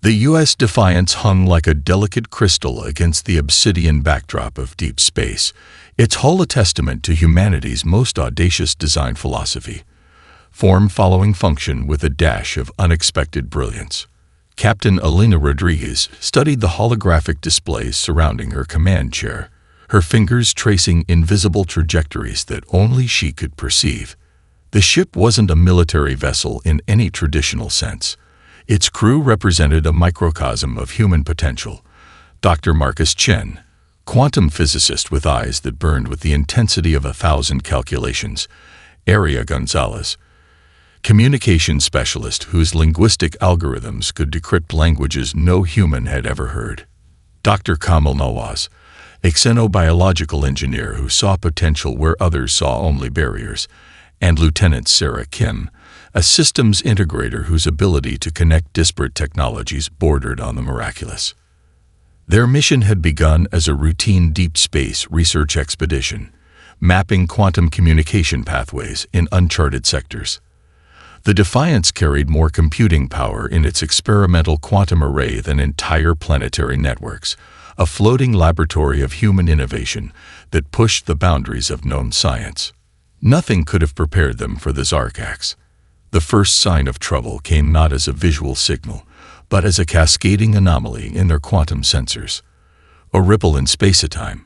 The U.S. Defiance hung like a delicate crystal against the obsidian backdrop of deep space, its hull a testament to humanity's most audacious design philosophy. Form following function with a dash of unexpected brilliance. Captain Elena Rodriguez studied the holographic displays surrounding her command chair, her fingers tracing invisible trajectories that only she could perceive. The ship wasn't a military vessel in any traditional sense. Its crew represented a microcosm of human potential. Dr. Marcus Chen, quantum physicist with eyes that burned with the intensity of 1,000 calculations. Aria Gonzalez, communication specialist whose linguistic algorithms could decrypt languages no human had ever heard. Dr. Kamal Nawaz, a xenobiological engineer who saw potential where others saw only barriers. And Lieutenant Sarah Kim, a systems integrator whose ability to connect disparate technologies bordered on the miraculous. Their mission had begun as a routine deep space research expedition, mapping quantum communication pathways in uncharted sectors. The Defiance carried more computing power in its experimental quantum array than entire planetary networks, a floating laboratory of human innovation that pushed the boundaries of known science. Nothing could have prepared them for the Zarkax. The first sign of trouble came not as a visual signal, but as a cascading anomaly in their quantum sensors. A ripple in space-time,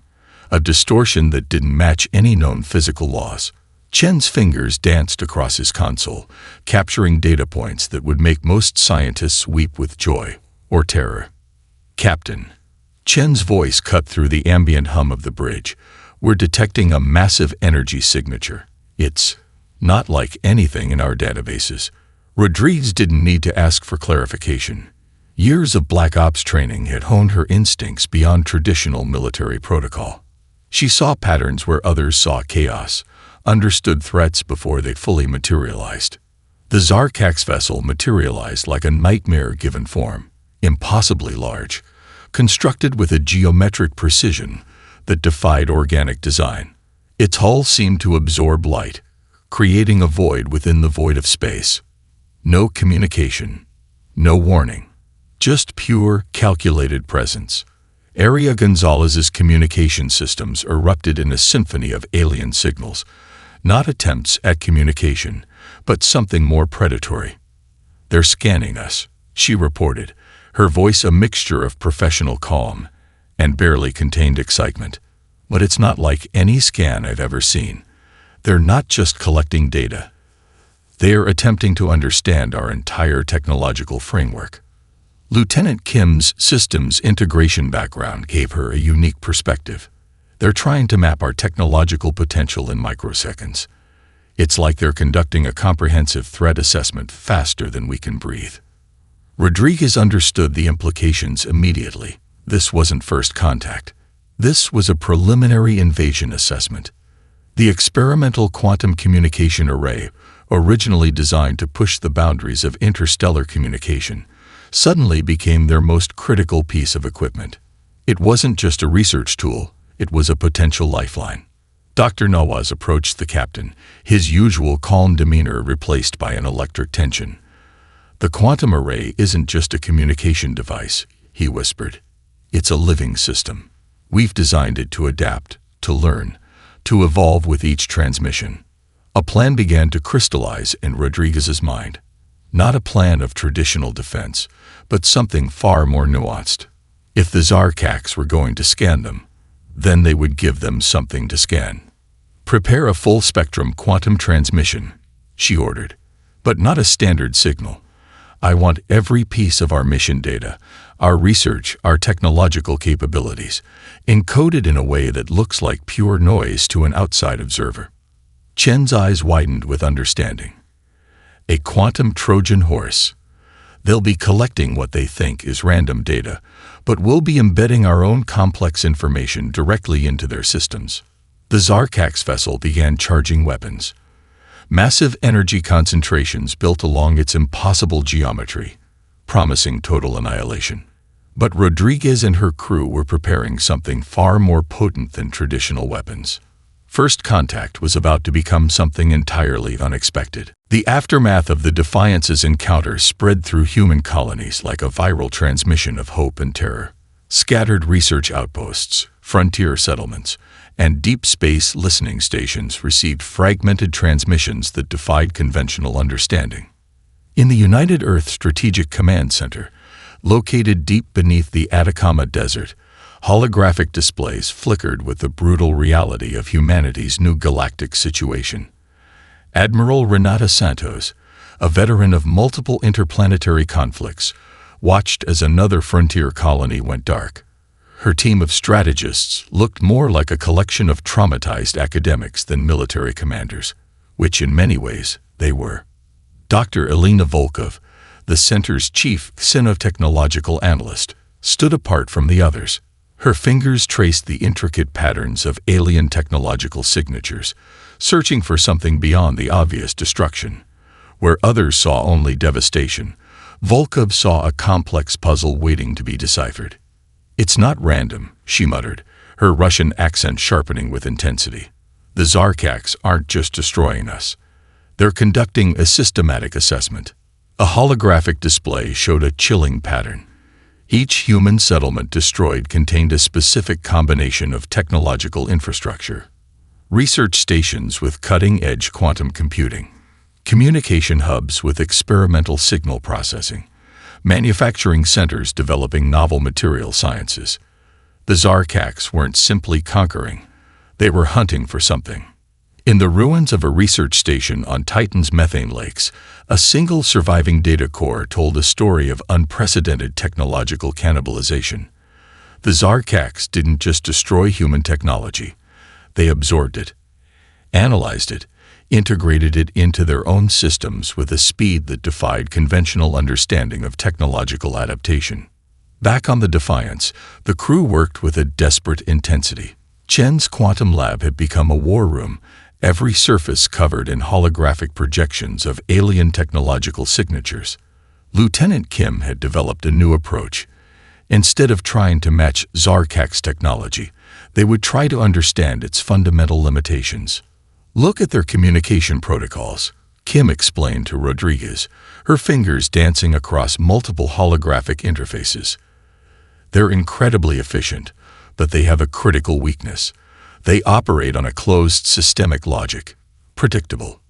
a distortion that didn't match any known physical laws. Chen's fingers danced across his console, capturing data points that would make most scientists weep with joy or terror. Captain. Chen's voice cut through the ambient hum of the bridge. We're detecting a massive energy signature. It's not like anything in our databases. Rodriguez didn't need to ask for clarification. Years of Black Ops training had honed her instincts beyond traditional military protocol. She saw patterns where others saw chaos, understood threats before they fully materialized. The Zarkax vessel materialized like a nightmare given form, impossibly large, constructed with a geometric precision that defied organic design. Its hull seemed to absorb light, creating a void within the void of space. No communication, no warning, just pure, calculated presence. Aria Gonzalez's communication systems erupted in a symphony of alien signals, not attempts at communication, but something more predatory. "They're scanning us," she reported, her voice a mixture of professional calm and barely contained excitement. "But it's not like any scan I've ever seen. They're not just collecting data. They are attempting to understand our entire technological framework." Lieutenant Kim's systems integration background gave her a unique perspective. "They're trying to map our technological potential in microseconds. It's like they're conducting a comprehensive threat assessment faster than we can breathe." Rodriguez understood the implications immediately. This wasn't first contact. This was a preliminary invasion assessment. The experimental quantum communication array, originally designed to push the boundaries of interstellar communication, suddenly became their most critical piece of equipment. It wasn't just a research tool, it was a potential lifeline. Dr. Nawaz approached the captain, his usual calm demeanor replaced by an electric tension. "The quantum array isn't just a communication device," he whispered. "It's a living system. We've designed it to adapt, to learn, to evolve with each transmission." A plan began to crystallize in Rodriguez's mind. Not a plan of traditional defense, but something far more nuanced. If the Zarkax were going to scan them, then they would give them something to scan. "Prepare a full-spectrum quantum transmission," she ordered, "but not a standard signal. I want every piece of our mission data, our research, our technological capabilities, encoded in a way that looks like pure noise to an outside observer." Chen's eyes widened with understanding. "A quantum Trojan horse. They'll be collecting what they think is random data, but we'll be embedding our own complex information directly into their systems." The Zarkax vessel began charging weapons. Massive energy concentrations built along its impossible geometry, promising total annihilation. But Rodriguez and her crew were preparing something far more potent than traditional weapons. First contact was about to become something entirely unexpected. The aftermath of the Defiance's encounter spread through human colonies like a viral transmission of hope and terror. Scattered research outposts, frontier settlements, and deep space listening stations received fragmented transmissions that defied conventional understanding. In the United Earth Strategic Command Center, located deep beneath the Atacama Desert, holographic displays flickered with the brutal reality of humanity's new galactic situation. Admiral Renata Santos, a veteran of multiple interplanetary conflicts, watched as another frontier colony went dark. Her team of strategists looked more like a collection of traumatized academics than military commanders, which in many ways they were. Dr. Elena Volkov, the center's chief xenotechnological analyst, stood apart from the others. Her fingers traced the intricate patterns of alien technological signatures, searching for something beyond the obvious destruction. Where others saw only devastation, Volkov saw a complex puzzle waiting to be deciphered. "It's not random," she muttered, her Russian accent sharpening with intensity. "The Zarkaks aren't just destroying us. They're conducting a systematic assessment." A holographic display showed a chilling pattern. Each human settlement destroyed contained a specific combination of technological infrastructure. Research stations with cutting-edge quantum computing, communication hubs with experimental signal processing, manufacturing centers developing novel material sciences. The Zarkaks weren't simply conquering, they were hunting for something. In the ruins of a research station on Titan's methane lakes, a single surviving data core told a story of unprecedented technological cannibalization. The Zarkaks didn't just destroy human technology. They absorbed it, analyzed it, integrated it into their own systems with a speed that defied conventional understanding of technological adaptation. Back on the Defiance, the crew worked with a desperate intensity. Chen's quantum lab had become a war room, every surface covered in holographic projections of alien technological signatures. Lieutenant Kim had developed a new approach. Instead of trying to match Zarkak's technology, they would try to understand its fundamental limitations. "Look at their communication protocols," Kim explained to Rodriguez, her fingers dancing across multiple holographic interfaces. "They're incredibly efficient, but they have a critical weakness. They operate on a closed systemic logic, predictable,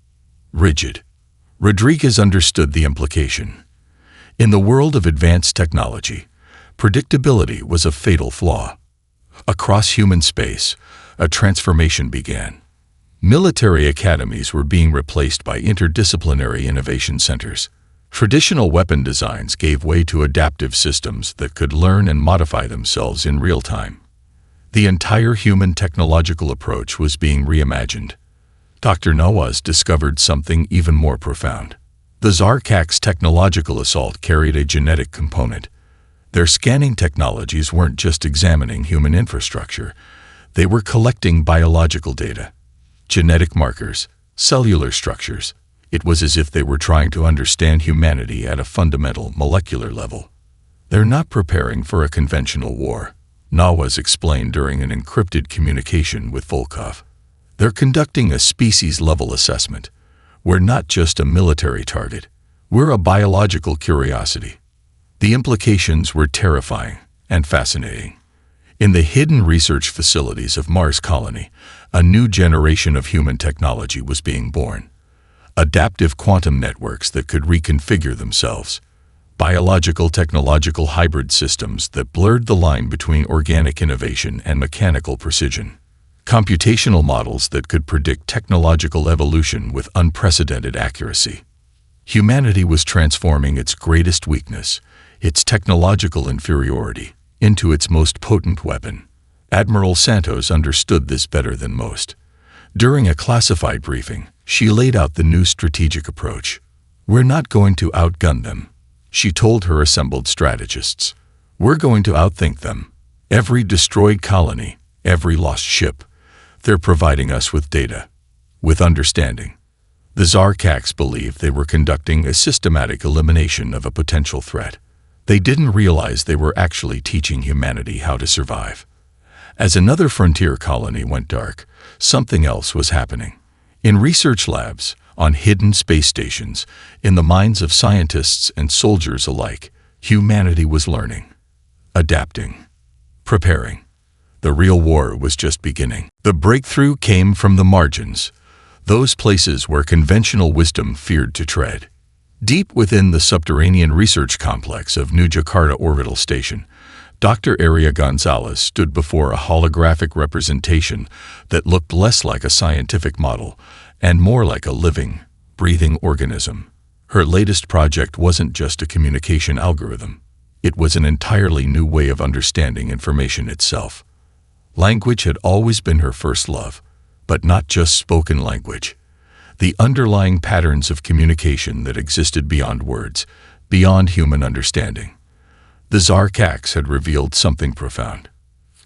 rigid." Rodriguez understood the implication. In the world of advanced technology, predictability was a fatal flaw. Across human space, a transformation began. Military academies were being replaced by interdisciplinary innovation centers. Traditional weapon designs gave way to adaptive systems that could learn and modify themselves in real time. The entire human technological approach was being reimagined. Dr. Nawaz discovered something even more profound. The Zarkaks' technological assault carried a genetic component. Their scanning technologies weren't just examining human infrastructure, they were collecting biological data, genetic markers, cellular structures. It was as if they were trying to understand humanity at a fundamental molecular level. "They're not preparing for a conventional war," Nawaz explained during an encrypted communication with Volkov. "They're conducting a species-level assessment. We're not just a military target. We're a biological curiosity." The implications were terrifying and fascinating. In the hidden research facilities of Mars Colony, a new generation of human technology was being born. Adaptive quantum networks that could reconfigure themselves. Biological technological hybrid systems that blurred the line between organic innovation and mechanical precision. Computational models that could predict technological evolution with unprecedented accuracy. Humanity was transforming its greatest weakness, its technological inferiority, into its most potent weapon. Admiral Santos understood this better than most. During a classified briefing, she laid out the new strategic approach. "We're not going to outgun them," she told her assembled strategists. "We're going to outthink them. Every destroyed colony, every lost ship, they're providing us with data, with understanding." The Zarkaks believed they were conducting a systematic elimination of a potential threat. They didn't realize they were actually teaching humanity how to survive. As another frontier colony went dark, something else was happening. In research labs, on hidden space stations, in the minds of scientists and soldiers alike, humanity was learning, adapting, preparing. The real war was just beginning. The breakthrough came from the margins, those places where conventional wisdom feared to tread. Deep within the subterranean research complex of New Jakarta Orbital Station, Dr. Arya Gonzalez stood before a holographic representation that looked less like a scientific model and more like a living, breathing organism. Her latest project wasn't just a communication algorithm. It was an entirely new way of understanding information itself. Language had always been her first love, but not just spoken language. The underlying patterns of communication that existed beyond words, beyond human understanding. The Zarkax had revealed something profound.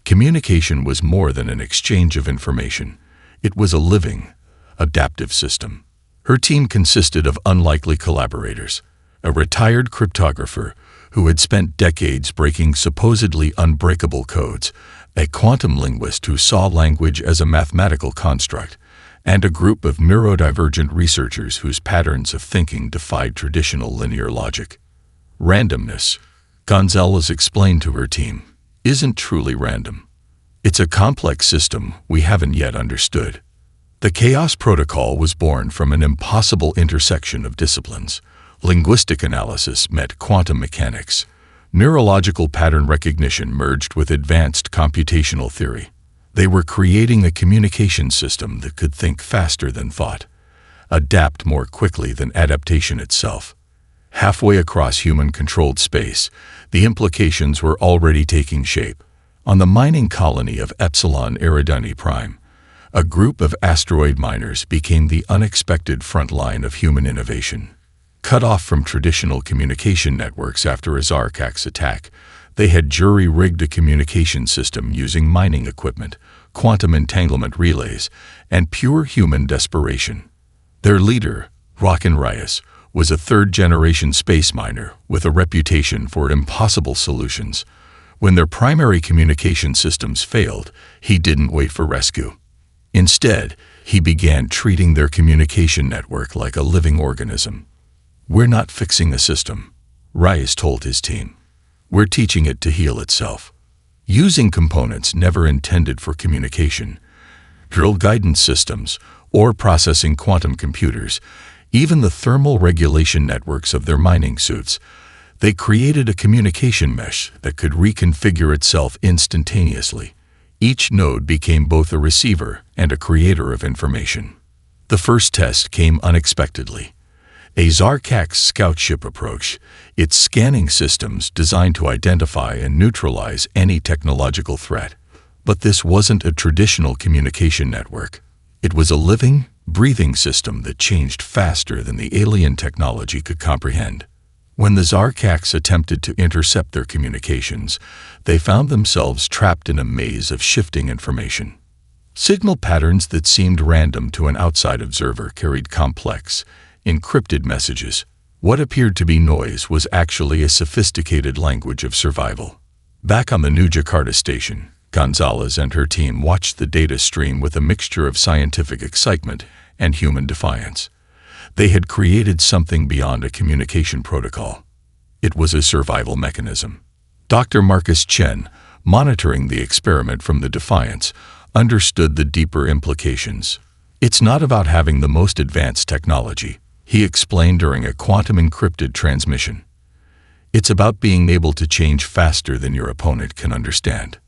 Communication was more than an exchange of information. It was a living, adaptive system. Her team consisted of unlikely collaborators, a retired cryptographer who had spent decades breaking supposedly unbreakable codes, a quantum linguist who saw language as a mathematical construct, and a group of neurodivergent researchers whose patterns of thinking defied traditional linear logic. Randomness, Gonzalez explained to her team, isn't truly random. It's a complex system we haven't yet understood. The Chaos Protocol was born from an impossible intersection of disciplines. Linguistic analysis met quantum mechanics. Neurological pattern recognition merged with advanced computational theory. They were creating a communication system that could think faster than thought, adapt more quickly than adaptation itself. Halfway across human-controlled space, the implications were already taking shape. On the mining colony of Epsilon Eridani Prime, a group of asteroid miners became the unexpected front line of human innovation. Cut off from traditional communication networks after a Zarkax attack, they had jury-rigged a communication system using mining equipment, quantum entanglement relays, and pure human desperation. Their leader, Rakan Reyes, was a third-generation space miner with a reputation for impossible solutions. When their primary communication systems failed, he didn't wait for rescue. Instead, he began treating their communication network like a living organism. "We're not fixing a system," Reyes told his team. "We're teaching it to heal itself." Using components never intended for communication, drill guidance systems, or processing quantum computers, even the thermal regulation networks of their mining suits, they created a communication mesh that could reconfigure itself instantaneously. Each node became both a receiver and a creator of information. The first test came unexpectedly. A Zarkax scout ship approached, its scanning systems designed to identify and neutralize any technological threat. But this wasn't a traditional communication network. It was a living, breathing system that changed faster than the alien technology could comprehend. When the Zarkax attempted to intercept their communications, they found themselves trapped in a maze of shifting information. Signal patterns that seemed random to an outside observer carried complex, encrypted messages. What appeared to be noise was actually a sophisticated language of survival. Back on the New Jakarta station, Gonzalez and her team watched the data stream with a mixture of scientific excitement and human defiance. They had created something beyond a communication protocol. It was a survival mechanism. Dr. Marcus Chen, monitoring the experiment from the Defiance, understood the deeper implications. "It's not about having the most advanced technology," he explained during a quantum-encrypted transmission. "It's about being able to change faster than your opponent can understand."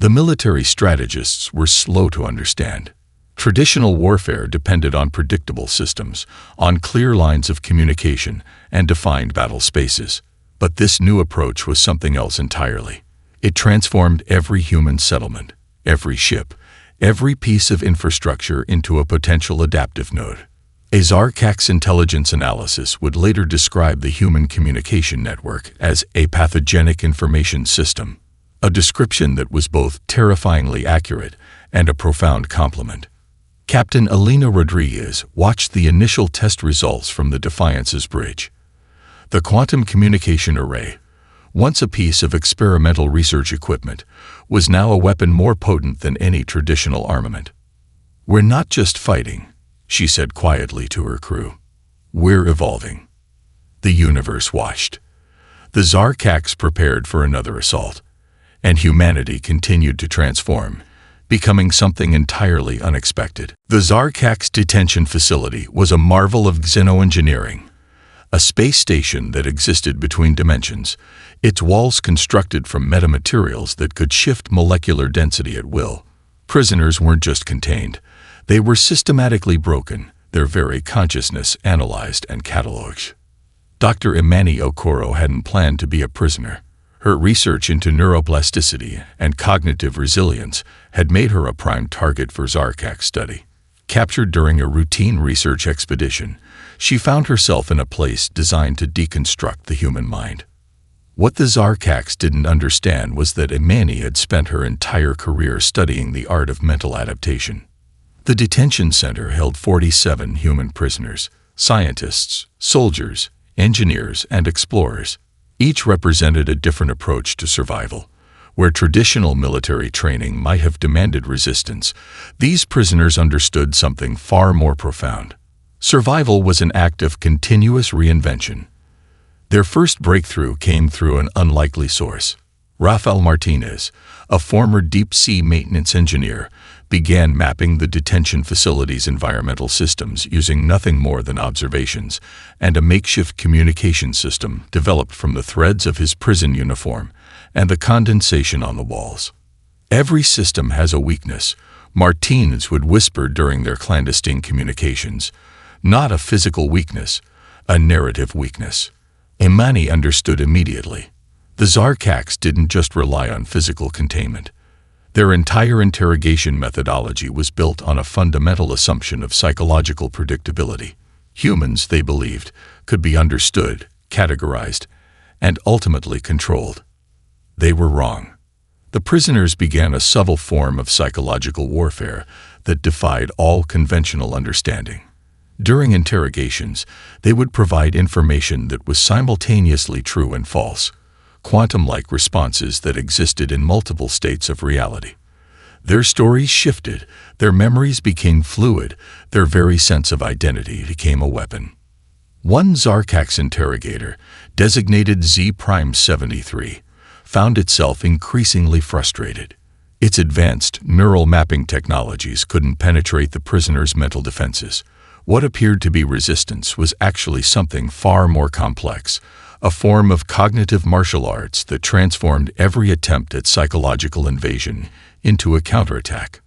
The military strategists were slow to understand. Traditional warfare depended on predictable systems, on clear lines of communication, and defined battle spaces. But this new approach was something else entirely. It transformed every human settlement, every ship, every piece of infrastructure into a potential adaptive node. A Zarkax intelligence analysis would later describe the human communication network as a pathogenic information system, a description that was both terrifyingly accurate and a profound compliment. Captain Alina Rodriguez watched the initial test results from the Defiance's bridge. The quantum communication array, once a piece of experimental research equipment, was now a weapon more potent than any traditional armament. "We're not just fighting," she said quietly to her crew. "We're evolving." The universe watched. The Zarkax prepared for another assault, and humanity continued to transform, becoming something entirely unexpected. The Zarkax detention facility was a marvel of xenoengineering, a space station that existed between dimensions, its walls constructed from metamaterials that could shift molecular density at will. Prisoners weren't just contained, they were systematically broken, their very consciousness analyzed and catalogued. Dr. Imani Okoro hadn't planned to be a prisoner. Her research into neuroplasticity and cognitive resilience had made her a prime target for Zarkax study. Captured during a routine research expedition, she found herself in a place designed to deconstruct the human mind. What the Zarkax didn't understand was that Imani had spent her entire career studying the art of mental adaptation. The detention center held 47 human prisoners, scientists, soldiers, engineers, and explorers. Each represented a different approach to survival. Where traditional military training might have demanded resistance, these prisoners understood something far more profound. Survival was an act of continuous reinvention. Their first breakthrough came through an unlikely source. Rafael Martinez, a former deep-sea maintenance engineer, began mapping the detention facility's environmental systems using nothing more than observations and a makeshift communication system developed from the threads of his prison uniform and the condensation on the walls. "Every system has a weakness," Martinez would whisper during their clandestine communications. "Not a physical weakness, a narrative weakness." Imani understood immediately. The Zarkax didn't just rely on physical containment. Their entire interrogation methodology was built on a fundamental assumption of psychological predictability. Humans, they believed, could be understood, categorized, and ultimately controlled. They were wrong. The prisoners began a subtle form of psychological warfare that defied all conventional understanding. During interrogations, they would provide information that was simultaneously true and false, quantum-like responses that existed in multiple states of reality. Their stories shifted, their memories became fluid, their very sense of identity became a weapon. One Zarkax interrogator, designated Z-73, found itself increasingly frustrated. Its advanced neural mapping technologies couldn't penetrate the prisoner's mental defenses. What appeared to be resistance was actually something far more complex, a form of cognitive martial arts that transformed every attempt at psychological invasion into a counterattack.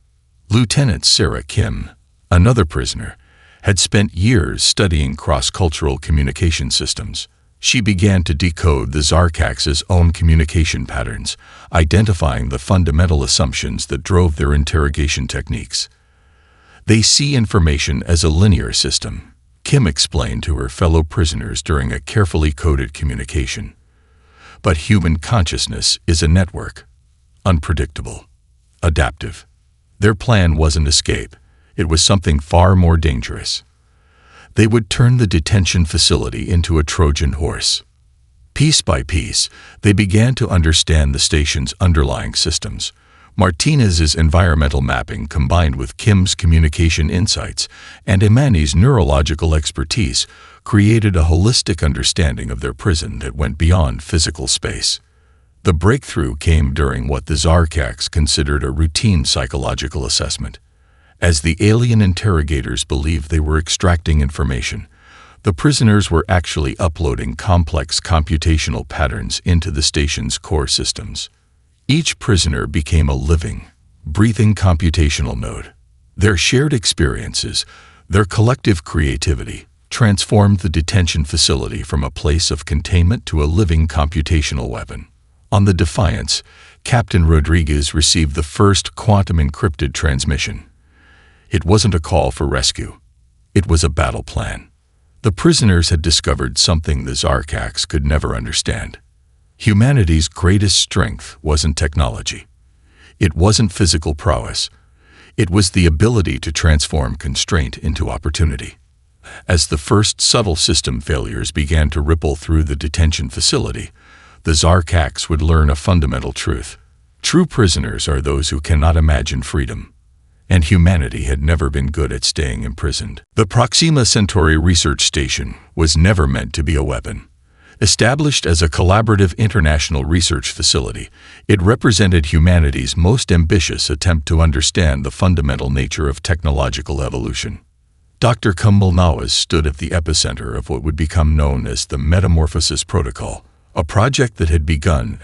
Lieutenant Sarah Kim, another prisoner, had spent years studying cross-cultural communication systems. She began to decode the Zarkax's own communication patterns, identifying the fundamental assumptions that drove their interrogation techniques. "They see information as a linear system," Kim explained to her fellow prisoners during a carefully coded communication. "But human consciousness is a network. Unpredictable. Adaptive." Their plan wasn't escape. It was something far more dangerous. They would turn the detention facility into a Trojan horse. Piece by piece, they began to understand the station's underlying systems. Martinez's environmental mapping combined with Kim's communication insights and Imani's neurological expertise created a holistic understanding of their prison that went beyond physical space. The breakthrough came during what the Zarkax considered a routine psychological assessment. As the alien interrogators believed they were extracting information, the prisoners were actually uploading complex computational patterns into the station's core systems. Each prisoner became a living, breathing computational node. Their shared experiences, their collective creativity, transformed the detention facility from a place of containment to a living computational weapon. On the Defiance, Captain Rodriguez received the first quantum-encrypted transmission. It wasn't a call for rescue. It was a battle plan. The prisoners had discovered something the Zarkax could never understand. Humanity's greatest strength wasn't technology. It wasn't physical prowess. It was the ability to transform constraint into opportunity. As the first subtle system failures began to ripple through the detention facility, the Zarkax would learn a fundamental truth. True prisoners are those who cannot imagine freedom, and humanity had never been good at staying imprisoned. The Proxima Centauri research station was never meant to be a weapon. Established as a collaborative international research facility, it represented humanity's most ambitious attempt to understand the fundamental nature of technological evolution. Dr. Kumbal Nawaz stood at the epicenter of what would become known as the Metamorphosis Protocol, a project that had begun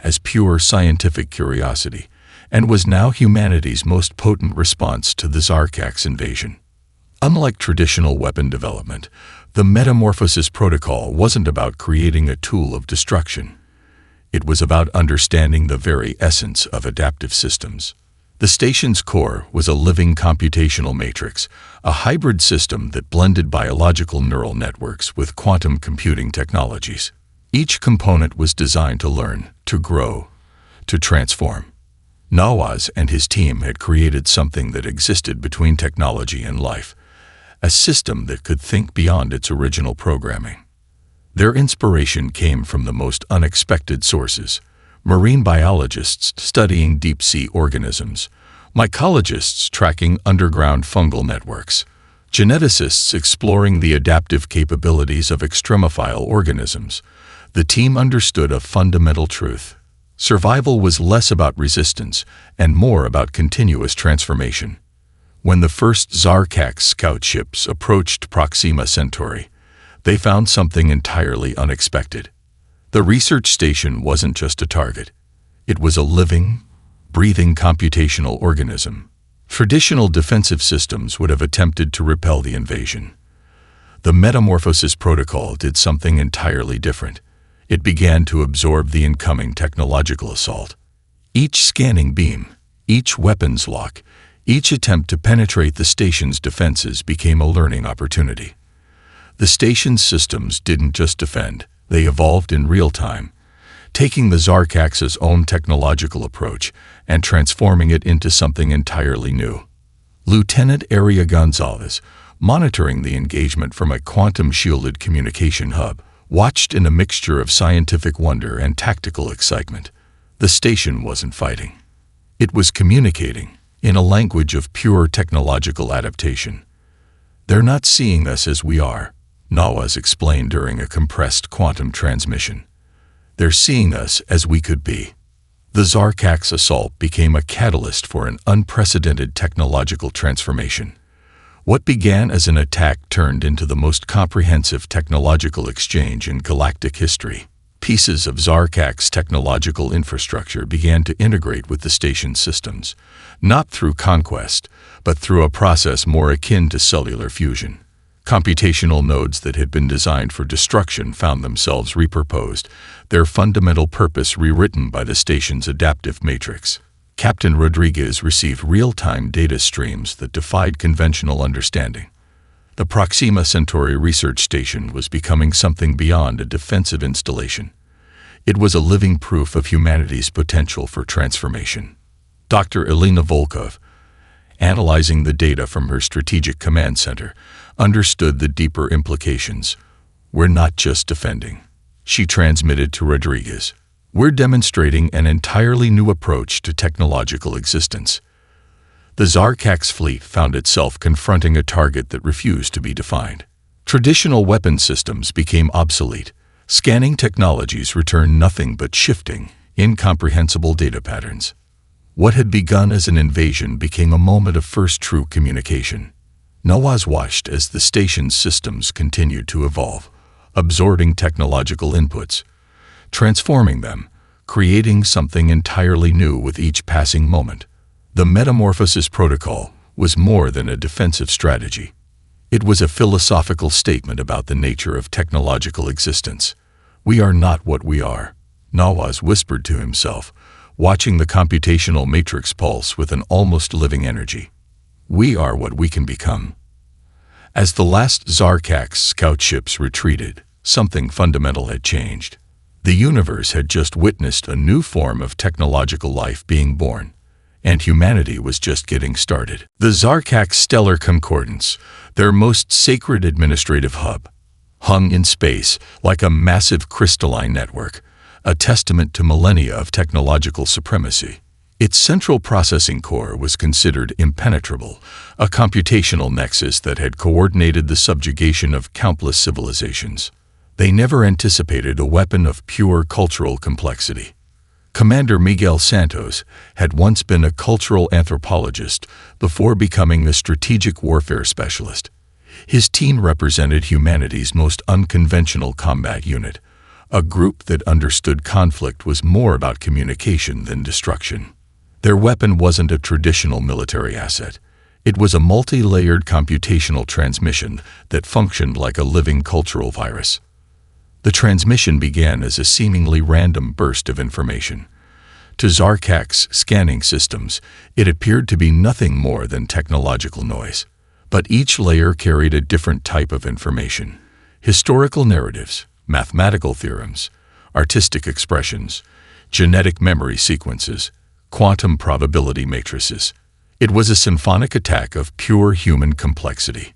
as pure scientific curiosity and was now humanity's most potent response to the Zarkax invasion. Unlike traditional weapon development, the Metamorphosis Protocol wasn't about creating a tool of destruction. It was about understanding the very essence of adaptive systems. The station's core was a living computational matrix, a hybrid system that blended biological neural networks with quantum computing technologies. Each component was designed to learn, to grow, to transform. Nawaz and his team had created something that existed between technology and life, a system that could think beyond its original programming. Their inspiration came from the most unexpected sources: marine biologists studying deep-sea organisms, mycologists tracking underground fungal networks, geneticists exploring the adaptive capabilities of extremophile organisms. The team understood a fundamental truth. Survival was less about resistance and more about continuous transformation. When the first Zarkax scout ships approached Proxima Centauri, they found something entirely unexpected. The research station wasn't just a target. It was a living, breathing computational organism. Traditional defensive systems would have attempted to repel the invasion. The Metamorphosis Protocol did something entirely different. It began to absorb the incoming technological assault. Each scanning beam, each weapons lock, each attempt to penetrate the station's defenses became a learning opportunity. The station's systems didn't just defend, they evolved in real time, taking the Zarkax's own technological approach and transforming it into something entirely new. Lieutenant Aria Gonzalez, monitoring the engagement from a quantum-shielded communication hub, watched in a mixture of scientific wonder and tactical excitement. The station wasn't fighting. It was communicating in a language of pure technological adaptation. "They're not seeing us as we are," Nawaz explained during a compressed quantum transmission. "They're seeing us as we could be." The Zarkax assault became a catalyst for an unprecedented technological transformation. What began as an attack turned into the most comprehensive technological exchange in galactic history. Pieces of Zarkax technological infrastructure began to integrate with the station's systems, not through conquest, but through a process more akin to cellular fusion. Computational nodes that had been designed for destruction found themselves repurposed, their fundamental purpose rewritten by the station's adaptive matrix. Captain Rodriguez received real-time data streams that defied conventional understanding. The Proxima Centauri research station was becoming something beyond a defensive installation. It was a living proof of humanity's potential for transformation. Dr. Elena Volkov, analyzing the data from her strategic command center, understood the deeper implications. "We're not just defending," she transmitted to Rodriguez. "We're demonstrating an entirely new approach to technological existence." The Zarkax fleet found itself confronting a target that refused to be defined. Traditional weapon systems became obsolete. Scanning technologies returned nothing but shifting, incomprehensible data patterns. What had begun as an invasion became a moment of first true communication. Nawaz watched as the station's systems continued to evolve, absorbing technological inputs, transforming them, creating something entirely new with each passing moment. The Metamorphosis Protocol was more than a defensive strategy. It was a philosophical statement about the nature of technological existence. "We are not what we are," Nawaz whispered to himself, watching the computational matrix pulse with an almost living energy. "We are what we can become." As the last Zarkax scout ships retreated, something fundamental had changed. The universe had just witnessed a new form of technological life being born, and humanity was just getting started. The Zarkax Stellar Concordance, their most sacred administrative hub, hung in space like a massive crystalline network, a testament to millennia of technological supremacy. Its central processing core was considered impenetrable, a computational nexus that had coordinated the subjugation of countless civilizations. They never anticipated a weapon of pure cultural complexity. Commander Miguel Santos had once been a cultural anthropologist before becoming a strategic warfare specialist. His team represented humanity's most unconventional combat unit, a group that understood conflict was more about communication than destruction. Their weapon wasn't a traditional military asset. It was a multi-layered computational transmission that functioned like a living cultural virus. The transmission began as a seemingly random burst of information. To Zarkak's scanning systems, it appeared to be nothing more than technological noise. But each layer carried a different type of information: historical narratives, mathematical theorems, artistic expressions, genetic memory sequences, quantum probability matrices. It was a symphonic attack of pure human complexity.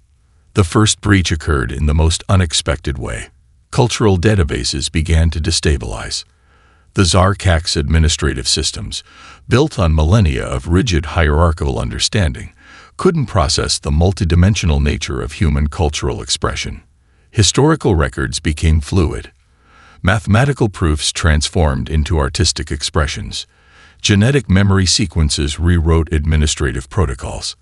The first breach occurred in the most unexpected way. Cultural databases began to destabilize. The Zarkak's administrative systems, built on millennia of rigid hierarchical understanding, couldn't process the multidimensional nature of human cultural expression. Historical records became fluid. Mathematical proofs transformed into artistic expressions. Genetic memory sequences rewrote administrative protocols.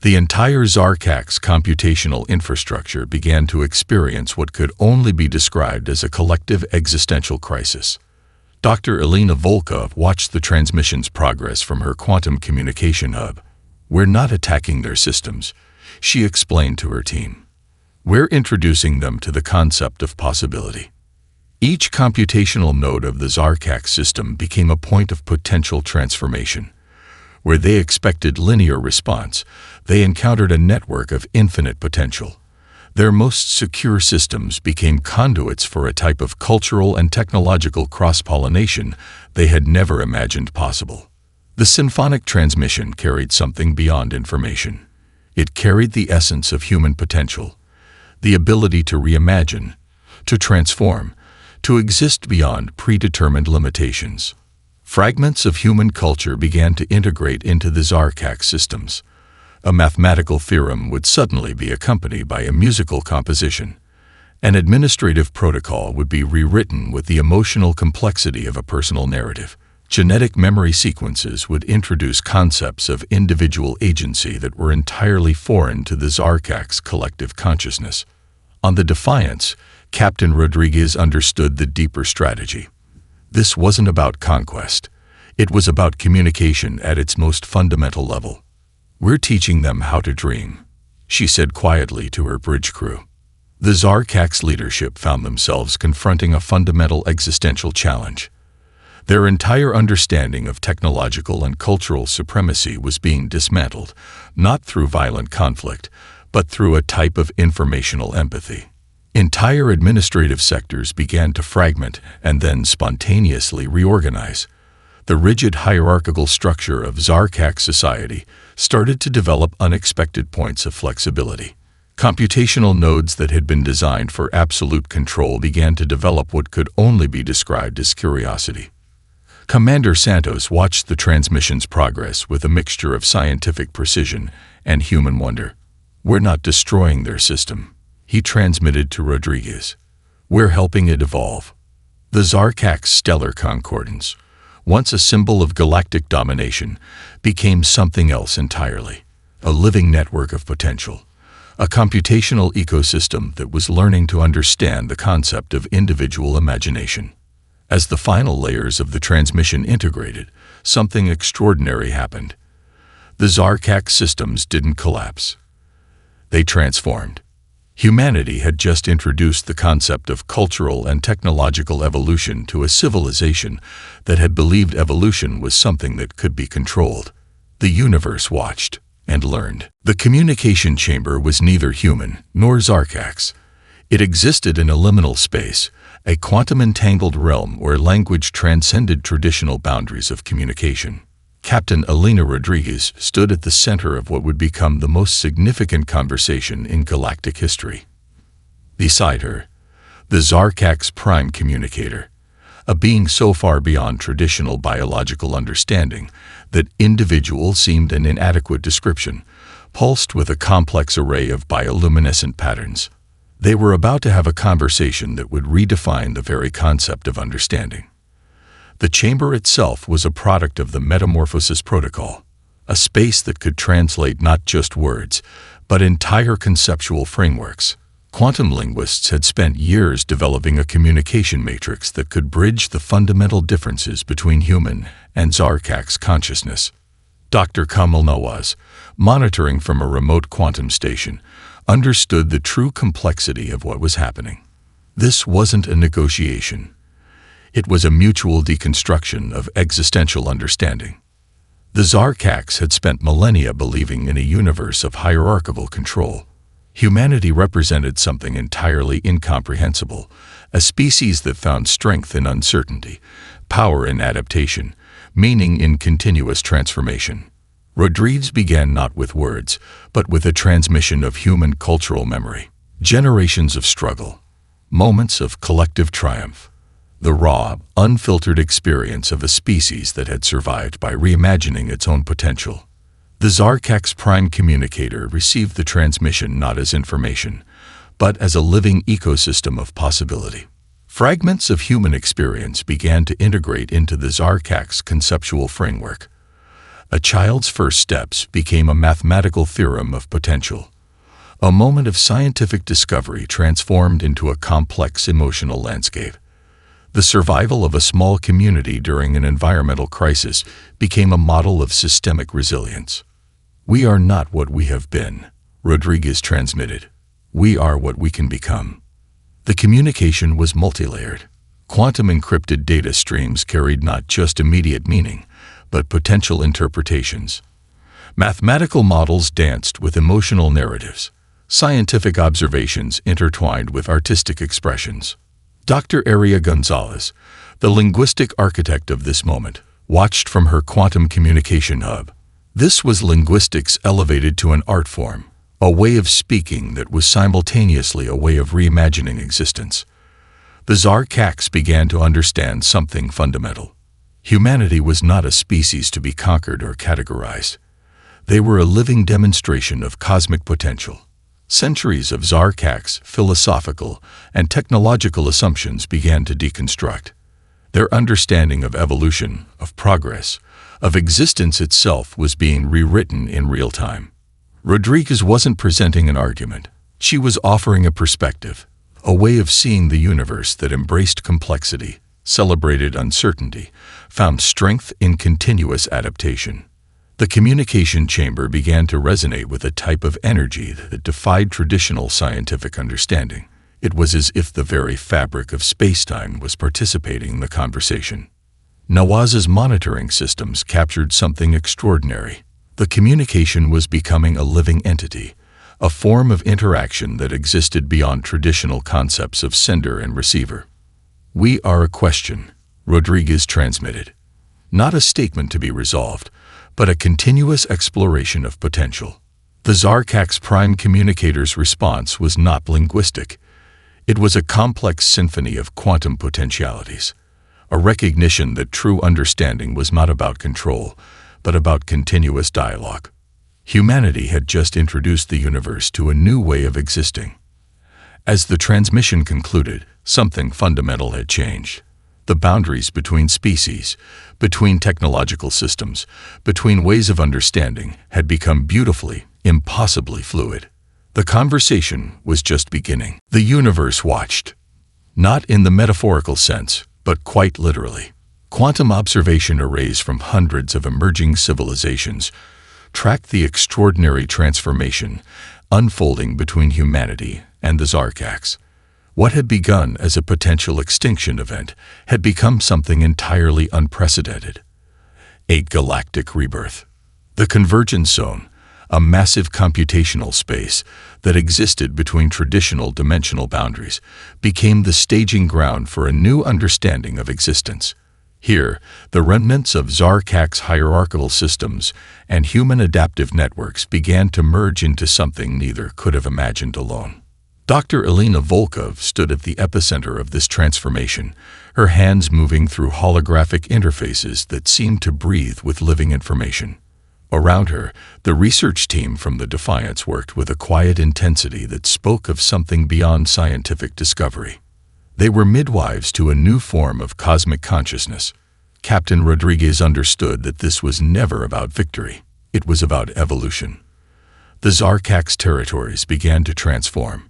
The entire Zarkak's computational infrastructure began to experience what could only be described as a collective existential crisis. Dr. Elena Volkov watched the transmission's progress from her quantum communication hub. "We're not attacking their systems," she explained to her team. "We're introducing them to the concept of possibility." Each computational node of the Zarkak system became a point of potential transformation. Where they expected linear response, they encountered a network of infinite potential. Their most secure systems became conduits for a type of cultural and technological cross-pollination they had never imagined possible. The symphonic transmission carried something beyond information. It carried the essence of human potential, the ability to reimagine, to transform, to exist beyond predetermined limitations. Fragments of human culture began to integrate into the Zarkak systems. A mathematical theorem would suddenly be accompanied by a musical composition. An administrative protocol would be rewritten with the emotional complexity of a personal narrative. Genetic memory sequences would introduce concepts of individual agency that were entirely foreign to the Zarkak's collective consciousness. On the Defiance, Captain Rodriguez understood the deeper strategy. This wasn't about conquest. It was about communication at its most fundamental level. "We're teaching them how to dream," she said quietly to her bridge crew. The Zarkak's leadership found themselves confronting a fundamental existential challenge. Their entire understanding of technological and cultural supremacy was being dismantled, not through violent conflict, but through a type of informational empathy. Entire administrative sectors began to fragment and then spontaneously reorganize. The rigid hierarchical structure of Zarkak society started to develop unexpected points of flexibility. Computational nodes that had been designed for absolute control began to develop what could only be described as curiosity. Commander Santos watched the transmission's progress with a mixture of scientific precision and human wonder. "We're not destroying their system," he transmitted to Rodriguez. "We're helping it evolve." The Zarkak's stellar concordance, once a symbol of galactic domination, became something else entirely: a living network of potential, a computational ecosystem that was learning to understand the concept of individual imagination. As the final layers of the transmission integrated, something extraordinary happened. The Zarkak systems didn't collapse. They transformed. Humanity had just introduced the concept of cultural and technological evolution to a civilization that had believed evolution was something that could be controlled. The universe watched and learned. The communication chamber was neither human nor Zarkak's. It existed in a liminal space, a quantum-entangled realm where language transcended traditional boundaries of communication. Captain Elena Rodriguez stood at the center of what would become the most significant conversation in galactic history. Beside her, the Zarkak's prime communicator, a being so far beyond traditional biological understanding that individual seemed an inadequate description, pulsed with a complex array of bioluminescent patterns. They were about to have a conversation that would redefine the very concept of understanding. The chamber itself was a product of the Metamorphosis Protocol, a space that could translate not just words, but entire conceptual frameworks. Quantum linguists had spent years developing a communication matrix that could bridge the fundamental differences between human and Zarkak's consciousness. Dr. Kamal Nawaz, monitoring from a remote quantum station, understood the true complexity of what was happening. This wasn't a negotiation. It was a mutual deconstruction of existential understanding. The Zarkaks had spent millennia believing in a universe of hierarchical control. Humanity represented something entirely incomprehensible, a species that found strength in uncertainty, power in adaptation, meaning in continuous transformation. Rodriguez began not with words, but with a transmission of human cultural memory. Generations of struggle, moments of collective triumph. The raw, unfiltered experience of a species that had survived by reimagining its own potential. The Zarkak's prime communicator received the transmission not as information, but as a living ecosystem of possibility. Fragments of human experience began to integrate into the Zarkak's conceptual framework. A child's first steps became a mathematical theorem of potential. A moment of scientific discovery transformed into a complex emotional landscape. The survival of a small community during an environmental crisis became a model of systemic resilience. "We are not what we have been," Rodriguez transmitted. "We are what we can become." The communication was multilayered. Quantum encrypted data streams carried not just immediate meaning, but potential interpretations. Mathematical models danced with emotional narratives. Scientific observations intertwined with artistic expressions. Dr. Aria Gonzalez, the linguistic architect of this moment, watched from her quantum communication hub. This was linguistics elevated to an art form, a way of speaking that was simultaneously a way of reimagining existence. The Zarkaks began to understand something fundamental. Humanity was not a species to be conquered or categorized. They were a living demonstration of cosmic potential. Centuries of Zarkaks' philosophical and technological assumptions began to deconstruct. Their understanding of evolution, of progress, of existence itself was being rewritten in real time. Rodriguez wasn't presenting an argument. She was offering a perspective, a way of seeing the universe that embraced complexity, celebrated uncertainty, found strength in continuous adaptation. The communication chamber began to resonate with a type of energy that defied traditional scientific understanding. It was as if the very fabric of space-time was participating in the conversation. Nawaz's monitoring systems captured something extraordinary. The communication was becoming a living entity, a form of interaction that existed beyond traditional concepts of sender and receiver. "We are a question," Rodriguez transmitted. Not a statement to be resolved, but a continuous exploration of potential. The Zarkak's prime communicator's response was not linguistic. It was a complex symphony of quantum potentialities, a recognition that true understanding was not about control, but about continuous dialogue. Humanity had just introduced the universe to a new way of existing. As the transmission concluded, something fundamental had changed. The boundaries between species, between technological systems, between ways of understanding had become beautifully, impossibly fluid. The conversation was just beginning. The universe watched. Not in the metaphorical sense, but quite literally. Quantum observation arrays from hundreds of emerging civilizations tracked the extraordinary transformation unfolding between humanity and the Zarkaks. What had begun as a potential extinction event had become something entirely unprecedented. A galactic rebirth. The convergence zone, a massive computational space that existed between traditional dimensional boundaries, became the staging ground for a new understanding of existence. Here, the remnants of Zarkak's hierarchical systems and human adaptive networks began to merge into something neither could have imagined alone. Dr. Elena Volkov stood at the epicenter of this transformation, her hands moving through holographic interfaces that seemed to breathe with living information. Around her, the research team from the Defiance worked with a quiet intensity that spoke of something beyond scientific discovery. They were midwives to a new form of cosmic consciousness. Captain Rodriguez understood that this was never about victory. It was about evolution. The Zarkax territories began to transform.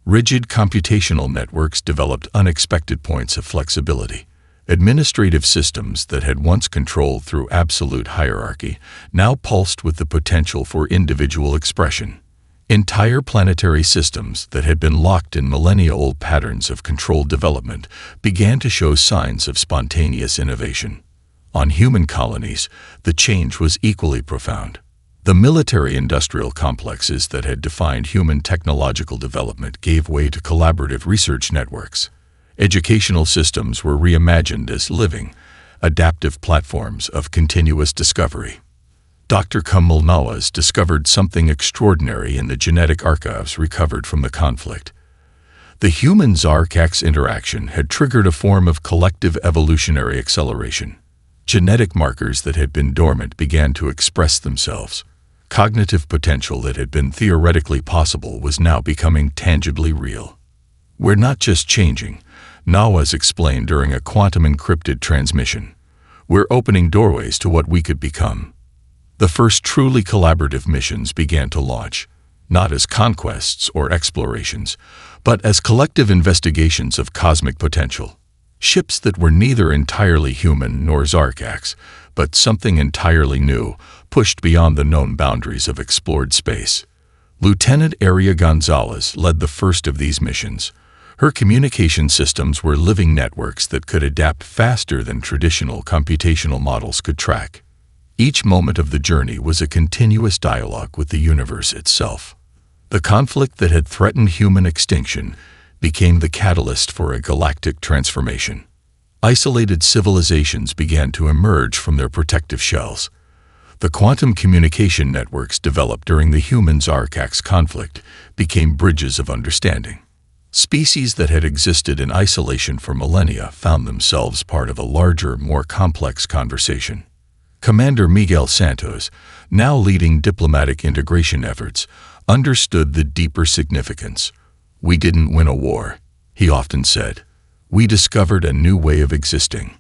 Rigid computational networks developed unexpected points of flexibility. Administrative systems that had once controlled through absolute hierarchy now pulsed with the potential for individual expression. Entire planetary systems that had been locked in millennia-old patterns of controlled development began to show signs of spontaneous innovation. On human colonies, the change was equally profound. The military-industrial complexes that had defined human technological development gave way to collaborative research networks. Educational systems were reimagined as living, adaptive platforms of continuous discovery. Dr. Kamal Nawaz discovered something extraordinary in the genetic archives recovered from the conflict. The human-Zarkax interaction had triggered a form of collective evolutionary acceleration. Genetic markers that had been dormant began to express themselves. Cognitive potential that had been theoretically possible was now becoming tangibly real. "We're not just changing," Nawaz explained during a quantum-encrypted transmission. "We're opening doorways to what we could become." The first truly collaborative missions began to launch, not as conquests or explorations, but as collective investigations of cosmic potential. Ships that were neither entirely human nor Zarkax, but something entirely new, pushed beyond the known boundaries of explored space. Lieutenant Aria Gonzalez led the first of these missions. Her communication systems were living networks that could adapt faster than traditional computational models could track. Each moment of the journey was a continuous dialogue with the universe itself. The conflict that had threatened human extinction became the catalyst for a galactic transformation. Isolated civilizations began to emerge from their protective shells. The quantum communication networks developed during the human-Zarkax conflict became bridges of understanding. Species that had existed in isolation for millennia found themselves part of a larger, more complex conversation. Commander Miguel Santos, now leading diplomatic integration efforts, understood the deeper significance. "We didn't win a war," he often said. "We discovered a new way of existing."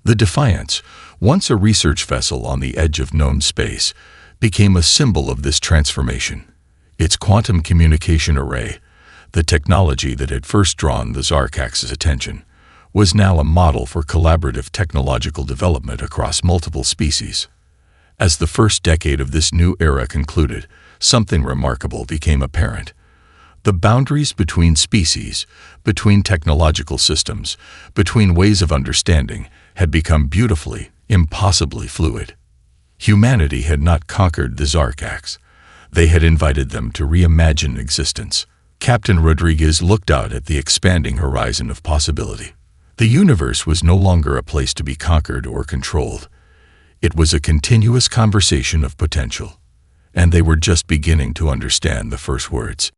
The Defiance, once a research vessel on the edge of known space, became a symbol of this transformation. Its quantum communication array, the technology that had first drawn the Zarkax's attention, was now a model for collaborative technological development across multiple species. As the first decade of this new era concluded, something remarkable became apparent. The boundaries between species, between technological systems, between ways of understanding, had become beautifully, impossibly fluid. Humanity had not conquered the Zarkax. They had invited them to reimagine existence. Captain Rodriguez looked out at the expanding horizon of possibility. The universe was no longer a place to be conquered or controlled. It was a continuous conversation of potential. And they were just beginning to understand the first words.